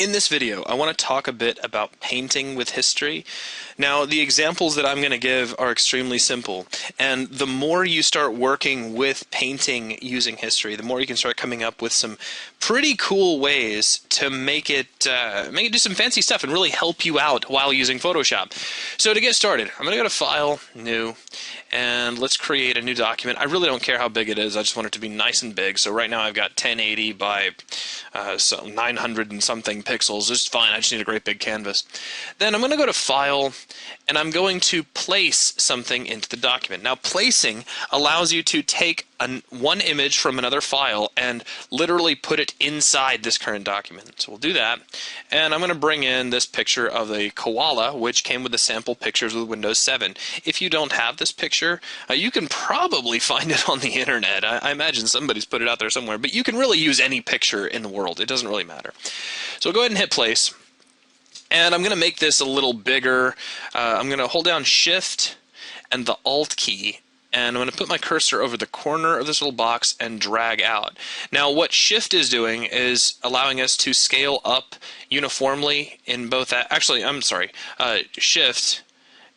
In this video, I want to talk a bit about painting with history. Now, the examples that I'm going to give are extremely simple, and the more you start working with painting using history, the more you can start coming up with some pretty cool ways to make it do some fancy stuff and really help you out while using Photoshop. So to get started, I'm going to go to File, New, and let's create a new document. I really don't care how big it is, I just want it to be nice and big. So right now I've got 1080 by 900 and something pixels. It's fine, I just need a great big canvas. Then I'm going to go to File, and I'm going to place something into the document. Now, placing allows you to take one image from another file and literally put it inside this current document. So we'll do that, and I'm going to bring in this picture of the koala, which came with the sample pictures with Windows 7. If you don't have this picture, you can probably find it on the internet. I imagine somebody's put it out there somewhere, but you can really use any picture in the world. It doesn't really matter. So we'll go ahead and hit place. And I'm going to make this a little bigger. I'm going to hold down Shift and the Alt key, and I'm going to put my cursor over the corner of this little box and drag out. Now, what Shift is doing is allowing us to scale up uniformly in both. Actually, I'm sorry. Shift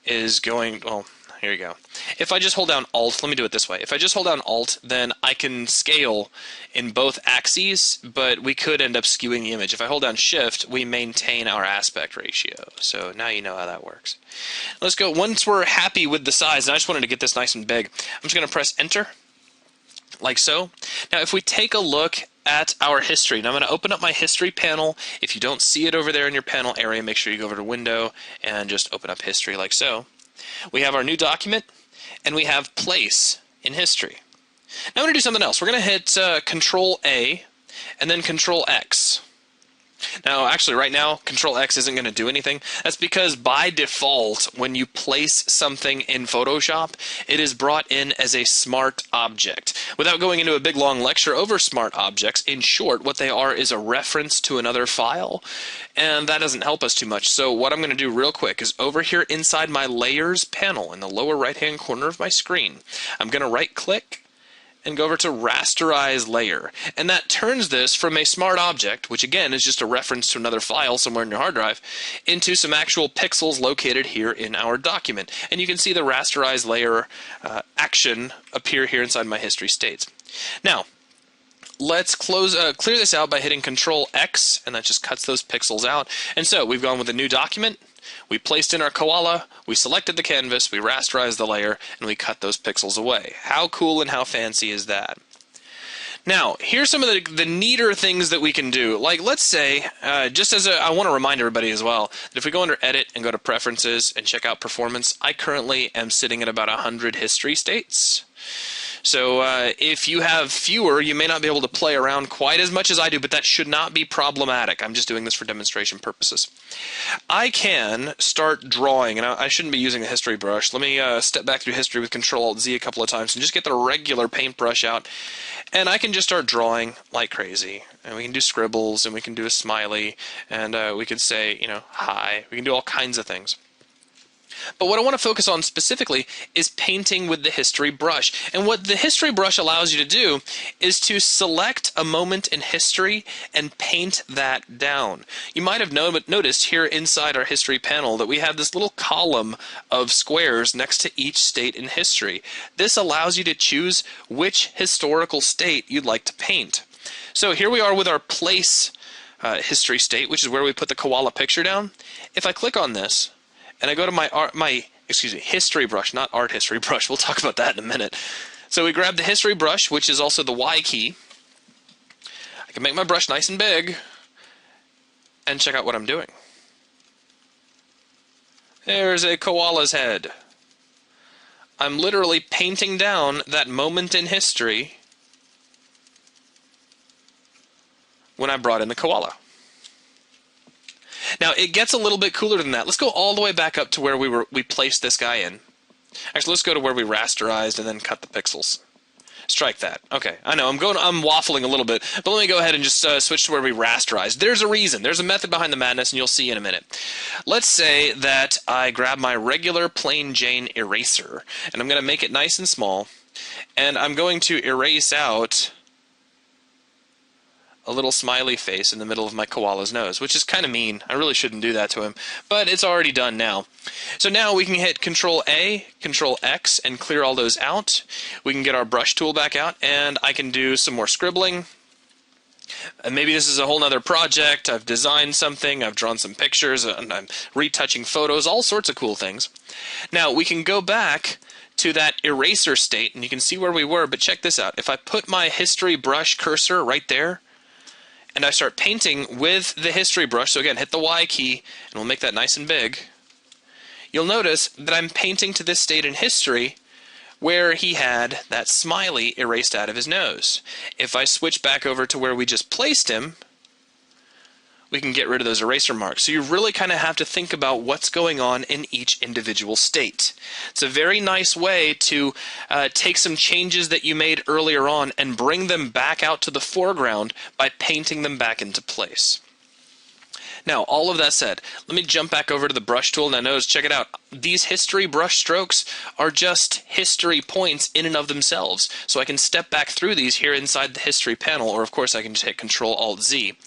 is going, well, here you go. If I just hold down Alt, let me do it this way. If I just hold down Alt, then I can scale in both axes, but we could end up skewing the image. If I hold down Shift, we maintain our aspect ratio. So now you know how that works. Let's go. Once we're happy with the size, and I just wanted to get this nice and big, I'm just going to press Enter, like so. Now, if we take a look at our history, now I'm going to open up my history panel. If you don't see it over there in your panel area, make sure you go over to Window and just open up history like so. We have our new document, and we have place in history. Now I'm going to do something else. We're going to hit Control A and then Control X. Now, actually, right now, Control X isn't going to do anything. That's because by default, when you place something in Photoshop, it is brought in as a smart object. Without going into a big long lecture over smart objects, in short, what they are is a reference to another file, and that doesn't help us too much. So what I'm going to do real quick is over here inside my Layers panel in the lower right-hand corner of my screen, I'm going to right-click and go over to Rasterize Layer. And that turns this from a smart object, which again is just a reference to another file somewhere in your hard drive, into some actual pixels located here in our document. And you can see the Rasterize Layer action appear here inside my history states. Now, let's clear this out by hitting Control X, and that just cuts those pixels out. And so we've gone with a new document. We placed in our koala, we selected the canvas, we rasterized the layer, and we cut those pixels away. How cool and how fancy is that? Now, here's some of the neater things that we can do. Like, let's say, I want to remind everybody as well, that if we go under Edit and go to Preferences and check out Performance, I currently am sitting at about 100 history states. So if you have fewer, you may not be able to play around quite as much as I do, but that should not be problematic. I'm just doing this for demonstration purposes. I can start drawing, and I shouldn't be using a history brush. Let me step back through history with Control-Alt-Z a couple of times and just get the regular paintbrush out, and I can just start drawing like crazy. And we can do scribbles, and we can do a smiley, and we could say, you know, hi. We can do all kinds of things. But what I want to focus on specifically is painting with the history brush. And what the history brush allows you to do is to select a moment in history and paint that down. You might have noticed here inside our history panel that we have this little column of squares next to each state in history. This allows you to choose which historical state you'd like to paint. So here we are with our place history state, which is where we put the koala picture down. If I click on this, and I go to my history brush, not art history brush. We'll talk about that in a minute. So we grab the history brush, which is also the Y key. I can make my brush nice and big and check out what I'm doing. There's a koala's head. I'm literally painting down that moment in history when I brought in the koala. Now, it gets a little bit cooler than that. Let's go all the way back up to where we placed this guy in. Actually, let's go to where we rasterized and then cut the pixels. Strike that. Okay, I know I'm waffling a little bit, but let me go ahead and just switch to where we rasterized. There's a reason. There's a method behind the madness, and you'll see in a minute. Let's say that I grab my regular plain Jane eraser, and I'm going to make it nice and small, and I'm going to erase out a little smiley face in the middle of my koala's nose, which is kind of mean. I really shouldn't do that to him, but it's already done now. So now we can hit Control A, Control X, and clear all those out. We can get our brush tool back out, and I can do some more scribbling. And maybe this is a whole nother project. I've designed something, I've drawn some pictures, and I'm retouching photos, all sorts of cool things. Now we can go back to that eraser state, and you can see where we were, but check this out. If I put my history brush cursor right there, and I start painting with the history brush, so again, hit the Y key, and we'll make that nice and big, you'll notice that I'm painting to this state in history where he had that smiley erased out of his nose. If I switch back over to where we just placed him, we can get rid of those eraser marks. So you really kind of have to think about what's going on in each individual state. It's a very nice way to take some changes that you made earlier on and bring them back out to the foreground by painting them back into place. Now, all of that said, let me jump back over to the brush tool. Now notice, check it out. These history brush strokes are just history points in and of themselves. So I can step back through these here inside the history panel, or of course I can just hit Control-Alt-Z.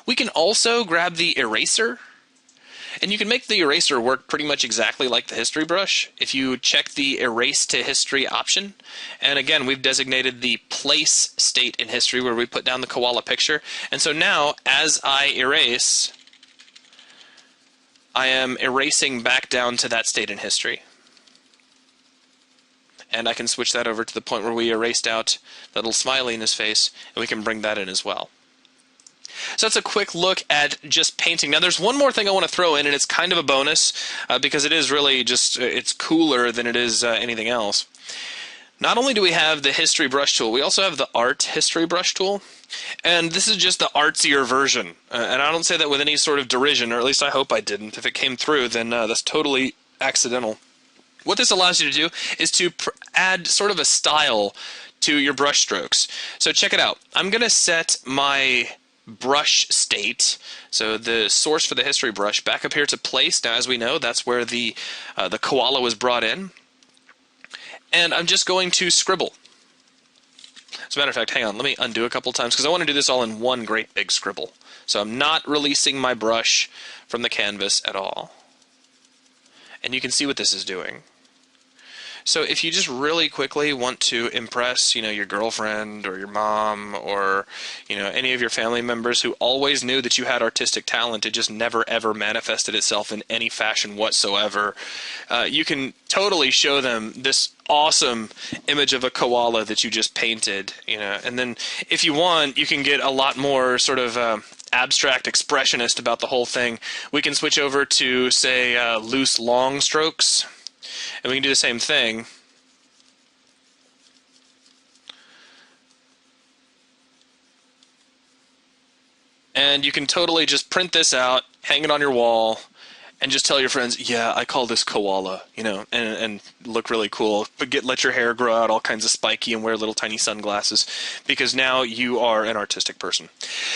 We can also grab the eraser, and you can make the eraser work pretty much exactly like the history brush if you check the Erase to History option. And again, we've designated the place state in history where we put down the koala picture. And so now, as I erase, I am erasing back down to that state in history. And I can switch that over to the point where we erased out that little smiley in his face, and we can bring that in as well. So that's a quick look at just painting. Now there's one more thing I want to throw in, and it's kind of a bonus because it is really just, it's cooler than it is anything else. Not only do we have the history brush tool, we also have the art history brush tool. And this is just the artsier version. And I don't say that with any sort of derision, or at least I hope I didn't. If it came through, then that's totally accidental. What this allows you to do is to add sort of a style to your brush strokes. So check it out. I'm going to set my brush state, so the source for the history brush, back up here to place. Now as we know, that's where the koala was brought in. And I'm just going to scribble. As a matter of fact, hang on, let me undo a couple times because I want to do this all in one great big scribble. So I'm not releasing my brush from the canvas at all. And you can see what this is doing. So if you just really quickly want to impress, your girlfriend or your mom or, any of your family members who always knew that you had artistic talent, it just never ever manifested itself in any fashion whatsoever, you can totally show them this awesome image of a koala that you just painted, and then if you want, you can get a lot more sort of abstract expressionist about the whole thing. We can switch over to, say, loose long strokes. And we can do the same thing. And you can totally just print this out, hang it on your wall, and just tell your friends, yeah, I call this koala, and look really cool. But let your hair grow out all kinds of spiky and wear little tiny sunglasses, because now you are an artistic person.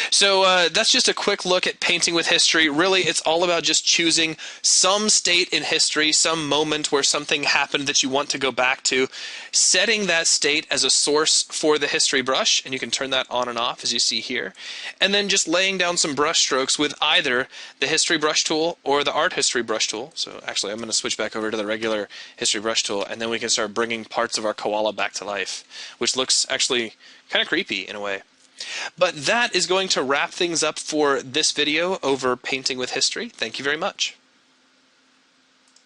So that's just a quick look at painting with history. Really, it's all about just choosing some state in history, some moment where something happened that you want to go back to, setting that state as a source for the history brush, and you can turn that on and off as you see here, and then just laying down some brush strokes with either the history brush tool or the art history brush tool. So actually I'm going to switch back over to the regular history brush tool, and then we can start bringing parts of our koala back to life, which looks actually kind of creepy in a way. But that is going to wrap things up for this video over painting with history. Thank you very much.